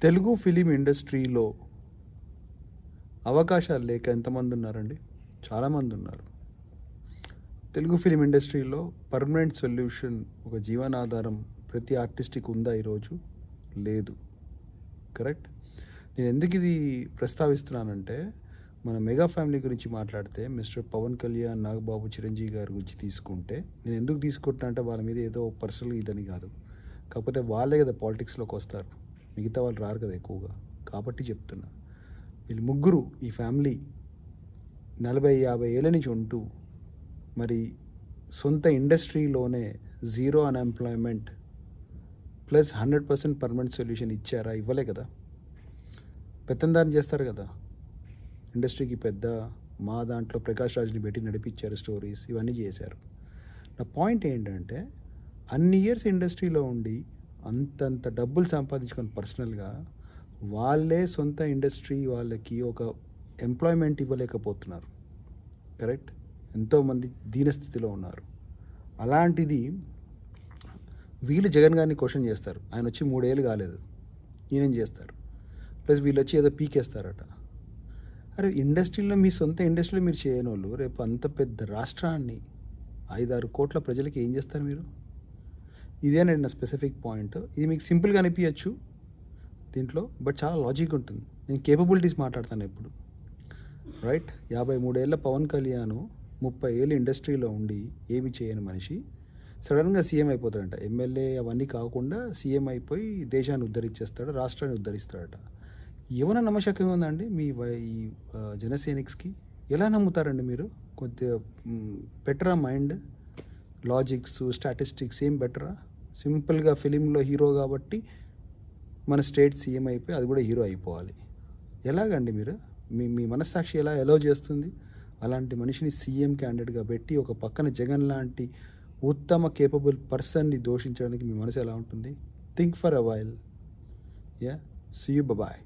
Telugu film ఇండస్ట్రీలో అవకాశాలు లేక ఎంతమంది ఉన్నారండి? చాలామంది ఉన్నారు. తెలుగు ఫిలిం ఇండస్ట్రీలో పర్మనెంట్ సొల్యూషన్, ఒక జీవనాధారం ప్రతి ఆర్టిస్ట్‌కి ఉందా ఈరోజు? లేదు. కరెక్ట్? నేను ఎందుకు ఇది ప్రస్తావిస్తున్నానంటే, మన మెగా ఫ్యామిలీ గురించి మాట్లాడితే మిస్టర్ పవన్ కళ్యాణ్, నాగబాబు, చిరంజీవి గారి గురించి తీసుకుంటే, నేను ఎందుకు తీసుకుంటున్నా అంటే వాళ్ళ మీద ఏదో పర్సనల్ ఇదని కాదు. కాకపోతే వాళ్ళే కదా పాలిటిక్స్‌లోకి వస్తారు. మిగతా వాళ్ళు రారు కదా ఎక్కువగా. కాబట్టి చెప్తున్నా. వీళ్ళు ముగ్గురు, ఈ ఫ్యామిలీ 40-50 ఏళ్ళ నుంచి ఉంటూ మరి సొంత ఇండస్ట్రీలోనే zero unemployment plus 100% permanent solution ఇచ్చారా? ఇవ్వలే కదా. పెత్తందారం చేస్తారు కదా. ఇండస్ట్రీకి పెద్ద, మా దాంట్లో ప్రకాష్ రాజ్ని పెట్టి నడిపించారు స్టోరీస్, ఇవన్నీ చేశారు. నా పాయింట్ ఏంటంటే, అన్ని ఇయర్స్ ఇండస్ట్రీలో ఉండి అంతంత డబ్బులు సంపాదించుకొని పర్సనల్గా వాళ్ళే సొంత ఇండస్ట్రీ వాళ్ళకి ఒక ఎంప్లాయ్మెంట్ ఇవ్వలేకపోతున్నారు. కరెక్ట్? ఎంతోమంది దీనస్థితిలో ఉన్నారు. అలాంటిది వీళ్ళు జగన్ గారిని క్వశ్చన్ చేస్తారు. ఆయన వచ్చి 3 ఏళ్ళు కాలేదు, ఈయనేం చేస్తారు? ప్లస్ వీళ్ళు వచ్చి ఏదో పీకేస్తారట. అరే, ఇండస్ట్రీలో మీ సొంత ఇండస్ట్రీలో మీరు చేయనోళ్ళు రేపు అంత పెద్ద రాష్ట్రాన్ని 5-6 కోట్ల ప్రజలకి ఏం చేస్తారు మీరు? ఇదేనండి నా స్పెసిఫిక్ పాయింట్. ఇది మీకు సింపుల్గా అనిపించచ్చు దీంట్లో, బట్ చాలా లాజిక్ ఉంటుంది. నేను కేపబిలిటీస్ మాట్లాడతాను ఎప్పుడు. రైట్? 53 ఏళ్ళ పవన్ కళ్యాణ్ 30 ఏళ్ళు ఇండస్ట్రీలో ఉండి ఏమి చేయని మనిషి సడన్గా సీఎం అయిపోతాడంట. ఎమ్మెల్యే అవన్నీ కాకుండా సీఎం అయిపోయి దేశాన్ని ఉద్ధరించేస్తాడు, రాష్ట్రాన్ని ఉద్ధరిస్తాడట. ఏమైనా నమ్మశక్యంగా ఉందండి మీ ఈ జనసైనిక్స్కి? ఎలా నమ్ముతారండి మీరు? కొద్దిగా బెటరా మైండ్, లాజిక్స్, స్టాటిస్టిక్స్ ఏం బెటరా? సింపుల్గా ఫిలింలో హీరో కాబట్టి మన స్టేట్ సీఎం అయిపోయి అది కూడా హీరో అయిపోవాలి. ఎలాగండి మీరు? మీ మనస్సాక్షి ఎలా ఎలో చేస్తుంది? అలాంటి మనిషిని సీఎం క్యాండిడేట్గా పెట్టి ఒక పక్కన జగన్ లాంటి ఉత్తమ కేపబుల్ పర్సన్ని దోషించడానికి మీ మనసు ఎలా ఉంటుంది? Think for a while. Yeah, see you, bye.